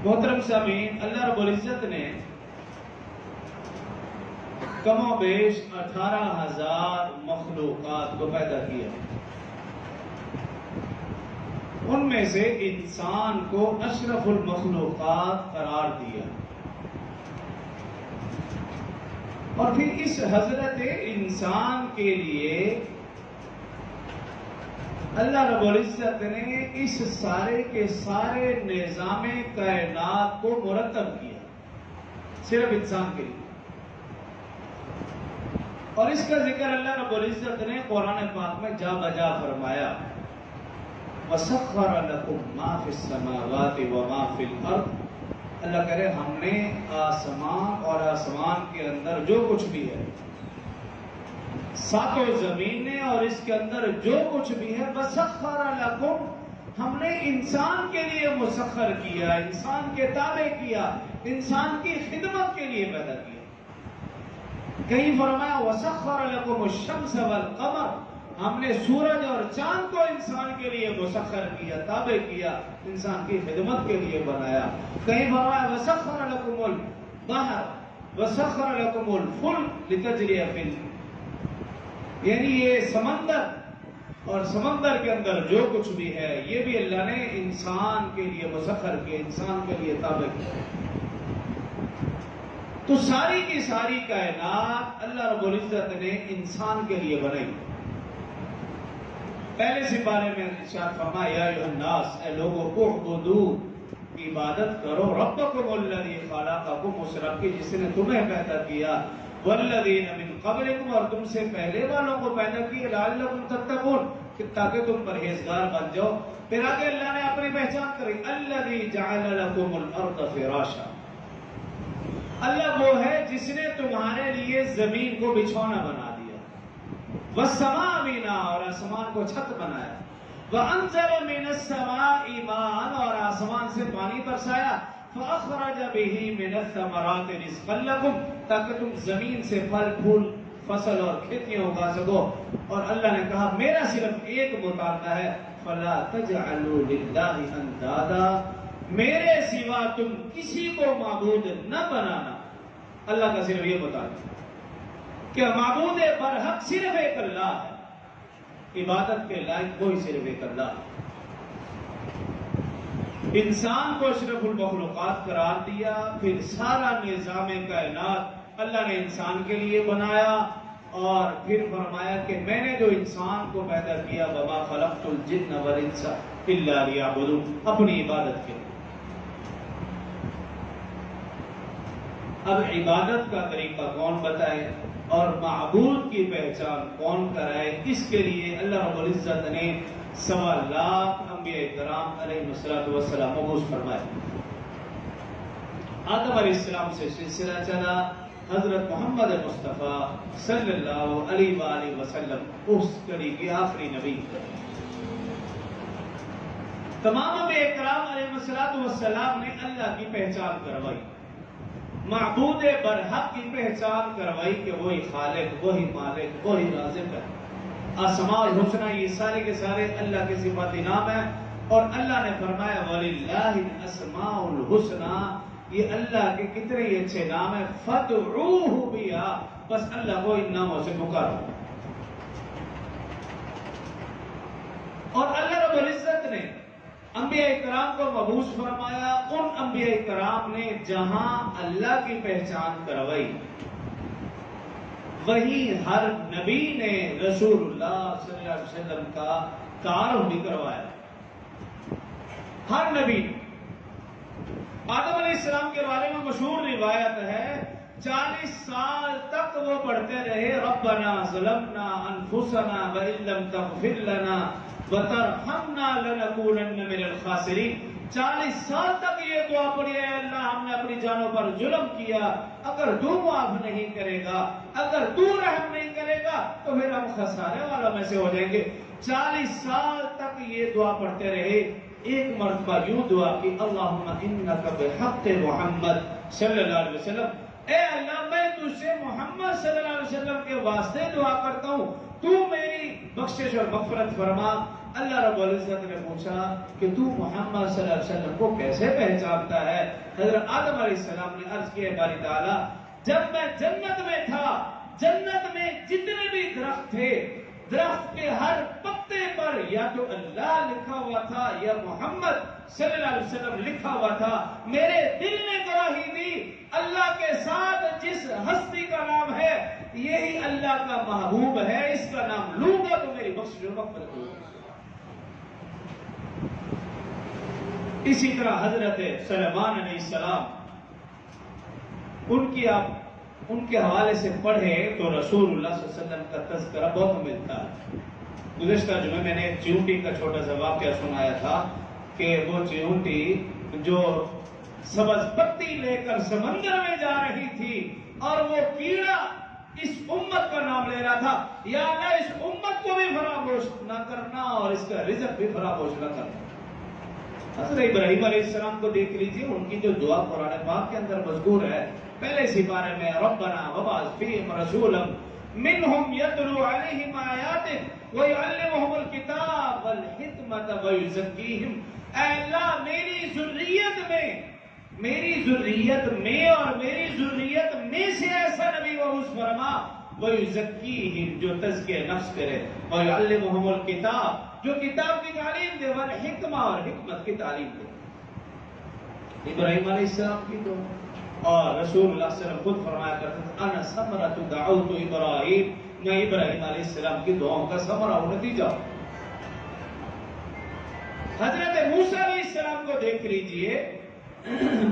محترم سامعین، اللہ رب العزت نے کم و بیش 18,000 مخلوقات کو پیدا کیا. ان میں سے انسان کو اشرف المخلوقات قرار دیا، اور پھر اس حضرت انسان کے لیے اللہ رب العزت نے اس سارے کے سارے نظام کائنات کو مرتب کیا صرف انسان کے لیے. اور اس کا ذکر اللہ رب العزت نے قرآن پاک میں جا بجا فرمایا، وَسَخَّرَ لَكُم مَّا فِي السَّمَاوَاتِ وَمَا فِي الْأَرْضِ. اللہ کہہ رہے ہم نے آسمان اور آسمان کے اندر جو کچھ بھی ہے، ساتوں زمینیں اور اس کے اندر جو کچھ بھی ہے، وَسَخَّرَ لَكُم ہم نے انسان کے لیے مسخر کیا، انسان کے تابع کیا، انسان کی خدمت کے لیے پیدا کیا. کہیں فرمایا وَسَخَّرَ لَكُمُ الشَّمْسَ وَالْقَمَرَ ہم نے سورج اور چاند کو انسان کے لیے مسخر کیا، تابع کیا، انسان کی خدمت کے لیے بنایا. کہیں فرمایا وَسَخَّرَ لَكُمُ الْبَحْرَ وَسَخَّرَ لَكُمُ الْفُلْكَ لِتَجْرِيَ فِي الْبَحْرِ یعنی یہ سمندر اور سمندر کے اندر جو کچھ بھی ہے یہ بھی اللہ نے انسان کے لیے مسخر کیا، انسان کے لیے تابع کیا. تو ساری کی ساری کائنات اللہ رب العزت نے انسان کے لیے بنائی. پہلے سپارے میں ارشاد فرمایا، یا ایھا الناس اے لوگوں کو اعبدوا عبادت کرو ربکم الذی خلقکم اس رب کی جس نے تمہیں پیدا کیا، والذین من قبلکم اور تم سے پہلے والوں کو پیدا کیا، لعلکم تتقون تاکہ تم پرہیزگار بن جاؤ. پھر آگے اللہ نے اپنی پہچان کری، الذی جعل لکم الارض فراشا اللہ وہ ہے جس نے تمہارے لیے زمین کو بچھونا بنا دیا، والسماء بنا اور آسمان کو چھت بنایا، وانزل من السماء ماء اور آسمان سے پانی برسایا، فاخرج به من الثمرات رزقا لكم تاکہ تم زمین سے پھل پھول فصل اور کھیتیاں اگا سکو. اور اللہ نے کہا میرا صرف ایک مطالبہ ہے، فلا تجعلوا للہ اندادا میرے سوا تم کسی کو معبود نہ بنانا. اللہ کا صرف یہ مطالبہ کہ معبود برحق صرف ایک اللہ ہے، عبادت کے لائق کوئی صرف ایک اللہ ہے. انسان کو اشرف المخلوقات قرار دیا، پھر سارا نظام کائنات اللہ نے انسان کے لیے بنایا، اور پھر فرمایا کہ میں نے جو انسان کو پیدا کیا، وما خلقت الجن والانس الا لیعبدون اپنی عبادت کے لیے. اب عبادت کا طریقہ کون بتائے اور معبود کی پہچان کون کرائے، اس کے لیے اللہ رب العزت نے 1.25 لاکھ انبیاء کرام علیہ السلام مبعوث فرمائے. آدم علیہ السلام سے سلسلہ چلا، حضرت محمد مصطفیٰ صلی اللہ علیہ وآلہ وسلم اس کڑی کے آخری نبی. تمام انبیاء کرام علیہ السلام نے اللہ کی پہچان کروائی، معبود برحق کی پہچان کروائی کہ وہی خالق، وہی مالک، وہی رازق ہے. اسماء الحسنہ یہ سارے کے سارے اللہ کے صفاتی نام ہیں، اور اللہ نے فرمایا وَلِلَّهِ الْأَسْمَاءُ الْحُسْنَى یہ اللہ کے کتنے ہی اچھے نام ہیں، فَادْعُوهُ بِهَا بس اللہ کو ان ناموں سے پکارو. اور اللہ رب العزت نے انبیاء کرام کو مبعوث فرمایا. ان انبیاء کرام نے جہاں اللہ کی پہچان کروائی، وہی ہر نبی نے رسول اللہ صلی اللہ علیہ وسلم کا تعارف بھی کروایا. ہر نبی آدم علیہ السلام کے بارے میں مشہور روایت ہے، 40 سال تک وہ پڑھتے رہے ربنا ظلمنا انفسنا وان لم تغفر لنا وترحمنا لنکونن من الخاسرین. 40 سال تک یہ دعا پڑھی ہے، اللہ ہم نے اپنی جانوں پر ظلم کیا، اگر تو معاف نہیں کرے گا، اگر تو رحم نہیں کرے گا تو پھر ہم خسارے والوں میں سے ہو جائیں گے. 40 سال تک یہ دعا پڑھتے رہے. ایک مرتبہ یوں دعا کی، اللہم انک بحق محمد صلی اللہ علیہ وسلم، اے اللہ میں تجھ سے محمد صلی اللہ علیہ وسلم کے واسطے دعا کرتا ہوں، تو میری بخشش اور مغفرت فرما، اللہ رب العزت نے پوچھا کہ تو محمد صلی اللہ علیہ وسلم کو کیسے پہچانتا ہے؟ حضرت آدم علیہ السلام نے عرض کیا باری تعالیٰ جب میں جنت میں تھا، جنت میں جتنے بھی درخت تھے، درخت کے ہر پتے پر یا تو اللہ لکھا ہوا تھا یا محمد صلی اللہ علیہ وسلم لکھا ہوا تھا۔ میرے دل نے گواہی دی اللہ کے ساتھ جس ہستی کا نام ہے یہی اللہ کا محبوب ہے، اس کا نام لوں گا تو میری بخش و مغفرت ہوگی۔ اسی طرح حضرت سلیمان علیہ السلام ان کے حوالے سے پڑھے تو رسول اللہ صلی اللہ علیہ وسلم کا تذکرہ بہت ملتا ہے۔ گزشتہ جمعے میں نے ایک چیونٹی کا چھوٹا سا واقعہ سنایا تھا کہ وہ چیونٹی جو سبز پتی لے کر سمندر میں جا رہی تھی اور وہ کیڑا اس امت کا نام لے رہا تھا، یا اللہ اس امت کو بھی فراموش نہ کرنا اور اس کا رزق بھی فراموش نہ کرنا۔ حضرت ابراہیم علیہ السلام کو دیکھ لیجیے، ان کی جو دعا قرآن پاک کے اندر مذکور ہے، پہلے سپارے میں ربنا وبعث فیہم رسولا منہم یتلو علیہم آیاتک ویعلمہم الکتاب والحکمت ویزکیہم۔ اے اللہ میری ذریت میں اور میری ذریت میں سے ایسا نبی وروز فرما، ویزکیہم جو تزکیہ نفس کرے، ویعلمہم الکتاب جو کتاب کی تعلیم دے، والحکمہ اور حکمت کی تعلیم دے۔ ابراہیم علیہ السلام کی تو اور رسول اللہ صلی اللہ علیہ وسلم خود فرمایا کرتے تھے انا ثمرۃ دعوت ابراہیم، میں ابراہیم علیہ السلام کی دعاؤں کا ثمرہ و نتیجہ۔ حضرت موسیٰ علیہ السلام کو دیکھ لیجئے،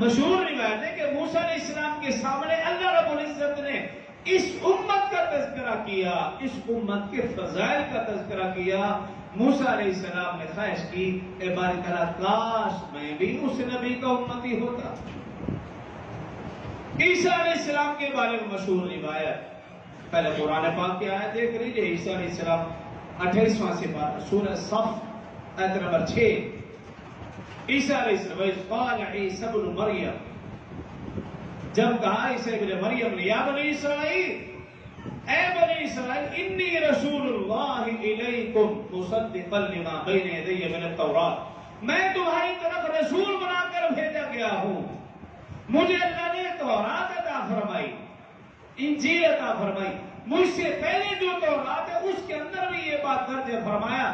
مشہور روایت ہے کہ موسیٰ علیہ السلام کے سامنے اللہ رب العزت نے اس امت کا تذکرہ کیا، اس امت کے فضائل کا تذکرہ کیا۔ موسیٰ علیہ السلام نے خواہش کی اے باری تعالیٰ کاش میں بھی اس نبی کا امتی ہوتا۔ عیسیٰ علیہ السلام کے بارے میں مشہور روایت، پہلے قرآن پاک کی آیت دیکھ لیجئے، عیسیٰ علیہ السلام 28واں سپارہ سورہ صف آیت نمبر 6۔ عیسیٰ علیہ السلام وَإِذْ قَالَ عِيسَى ابْنُ مَرْيَمَ، جب کہا عیسیٰ ابن مریم نے یا بنی اسرائیل، اے بنی اسرائیل انی رسول اللہ الیکم مصدقا لما بین یدی من التوراۃ، میں تمہاری طرف رسول بنا کر بھیجا گیا ہوں، مجھے اللہ نے تورات عطا فرمائی، انجیل عطا فرمائی، مجھ سے پہلے جو تورات ہے اس کے اندر بھی یہ بات درج فرمایا،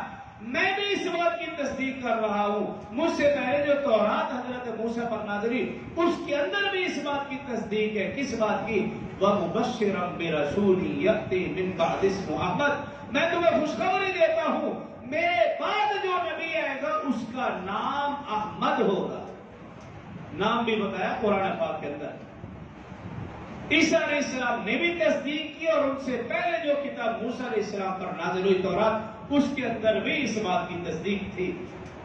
میں بھی اس بات کی تصدیق کر رہا ہوں، مجھ سے پہلے جو تورات حضرت موسیٰ پر نازل اس کے اندر بھی اس بات کی تصدیق ہے۔ کس بات کی؟ وَمُبَشِّرًا بِرَسُولٍ يَأْتِي مِن بَعْدِ اسْمُهُ أَحْمَدَ، میں تمہیں خوشخبری دیتا ہوں میرے بعد جو نبی آئے گا اس کا نام احمد ہوگا۔ نام بھی بتایا قرآن پاک کے اندر۔ عیسیٰ علیہ السلام نے بھی تصدیق کی اور ان سے پہلے جو کتاب موسیٰ علیہ السلام پر نازل ہوئی تورات اس کے اندر بھی اس بات کی تصدیق تھی،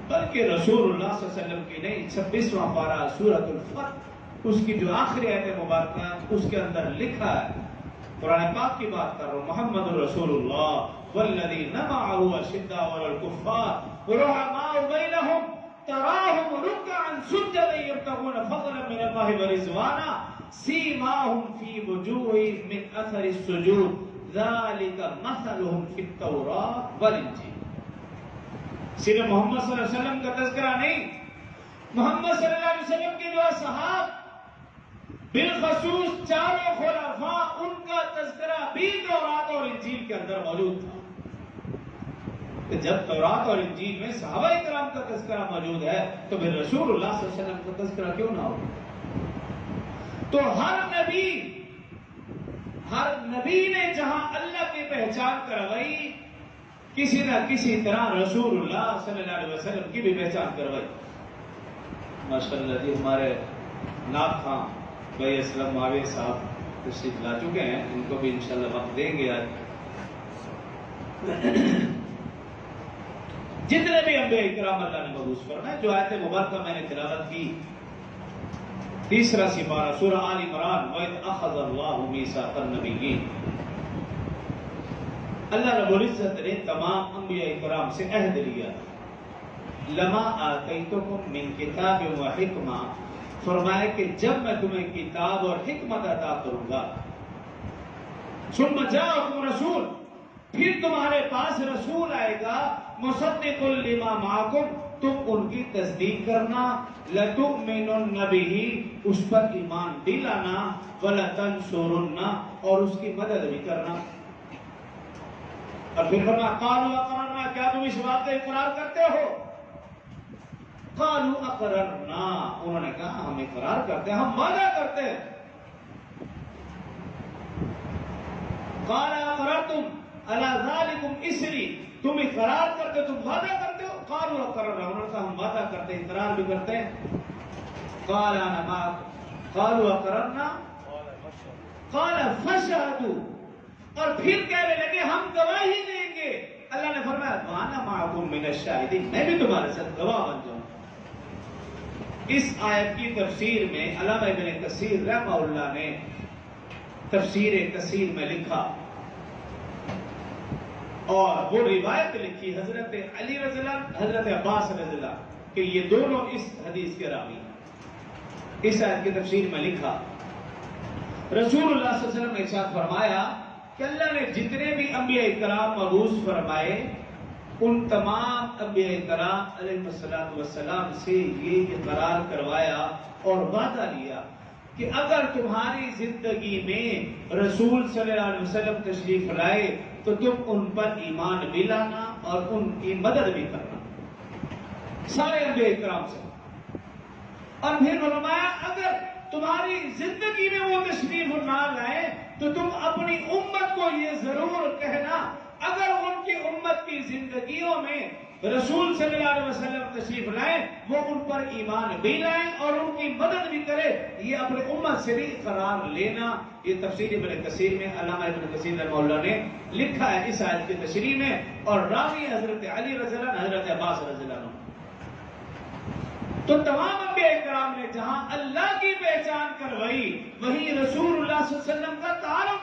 بلکہ رسول اللہ صلی اللہ علیہ وسلم کی نہیں 26واں پارہ سورۃ الفتح اس کی جو آخری آیت مبارکہ اس کے اندر لکھا ہے، قرآن پاک کی بات کر رہا ہوں، محمد رسول اللہ والذین معه اشداء علی الکفار رحماء بینہم تراہم رکعا سجدا یبتغون فضلا من اللہ ورضوانا سیماہم فی وجوہہم من اثر السجود ذالک مثلہم فی التوراۃ والانجیل۔ صرف محمد صلی اللہ علیہ وسلم کا تذکرہ نہیں، محمد صلی اللہ علیہ وسلم کے جو اصحاب بالخصوص چاروں خلفاء ان کا تذکرہ بھی تورات اور انجیل کے اندر موجود تھا۔ کہ جب تورات اور انجیل میں صحابہ کرام کا تذکرہ موجود ہے تو پھر رسول اللہ صلی اللہ علیہ وسلم کا تذکرہ کیوں نہ ہو؟ تو ہر نبی نے جہاں اللہ کی پہچان کروائی کسی نہ کسی طرح رسول اللہ صلی اللہ علیہ وسلم کی بھی پہچان کروائی۔ ماشاءاللہ جی ہمارے ناک خان بھائی اسلم معاویہ صاحب تشریف لا چکے ہیں، ان کو بھی انشاءاللہ وقت دیں گے آج۔ جتنے بھی انبیاء کرام اللہ نے مبعوث فرمائے، جو آیت مبارکہ میں نے تلاوت کی، تیسرا سپارہ سورہ آل عمران وَإِذْ أَخَذَ اللَّهُ مِيثَاقَ النَّبِيِّينَ، اللہ رب العزت نے تمام انبیاء کرام سے عہد لیا، لَمَا آتَيْتُكُم مِّن كِتَابٍ وَحِكْمَةٍ، فرمایا کہ جب میں تمہیں کتاب اور حکمت عطا کروں گا، ثُمَّ جَاءَكُمْ رَسُولٌ، پھر تمہارے پاس رسول آئے گا مصدق لما معکم، تم ان کی تصدیق کرنا، لتؤمنن بہ، اس پر ایمان بھی لانا، ولتنصرن، اور اس کی مدد بھی کرنا۔ اور پھر فرمایا قالوا اقررنا، کیا تم اس بات کا اقرار کرتے ہو؟ قالوا اقررنا، انہوں نے کہا ہم اقرار کرتے ہیں، ہم وعدہ کرتے ہیں۔ قال اقررتم علی ذالکم اسری، تم اقرار کرتے، تم وعدہ کرتے ہو؟ قالوا اقررنا، انہوں نے کہا ہم وعدہ کرتے ہیں، اقرار بھی کرتے ہیں۔ قال انا معکم، قالوا اقررنا، قال فاشهدوا، اور پھر کہنے لگے ہم گواہی دیں گے۔ اللہ نے فرمایا وانا معکم من الشاہدین، میں بھی تمہارے ساتھ گواہ بن جاؤں۔ اس آیت کی تفسیر میں علامہ ابن کثیر رحمہ اللہ نے تفسیر کثیر میں لکھا، اور وہ روایت لکھی حضرت علی رضی اللہ عنہ، حضرت عباس رضی اللہ عنہ، کہ یہ دونوں اس حدیث کے راوی ہیں۔ اس آیت کی تفسیر میں لکھا رسول اللہ صلی اللہ علیہ وسلم نے ارشاد فرمایا کہ اللہ نے جتنے بھی انبیاء کرام مبعوث فرمائے، ان تمام انبیاء کرام علیہ السلام سے یہ اقرار کروایا اور وعدہ لیا کہ اگر تمہاری زندگی میں رسول صلی اللہ علیہ وسلم تشریف لائے تو تم ان پر ایمان بھی لانا اور ان کی مدد بھی کرنا، سارے انبیاء کرام سے۔ اور پھر فرمایا اگر تمہاری زندگی میں وہ تشریف نہ لائے تو تم اپنی امت کو یہ ضرور کہنا، اگر ان کی امت کی زندگیوں میں رسول صلی اللہ علیہ وسلم تشریف لائیں، وہ ان پر ایمان بھی لائیں اور ان کی مدد بھی کرے، یہ اپنے امت سے بھی قرار لینا۔ یہ تفسیر ابن کثیر میں علامہ ابن کثیر رحمہ اللہ نے لکھا ہے اس آیت کی تشریح میں، اور راوی حضرت علی رضی اللہ عنہ، حضرت عباس رضی اللہ عنہ۔ تو تمام انبیاء کرام نے جہاں اللہ کی پہچان کروائی، وہیں رسول اللہ صلی اللہ علیہ وسلم کا تعارف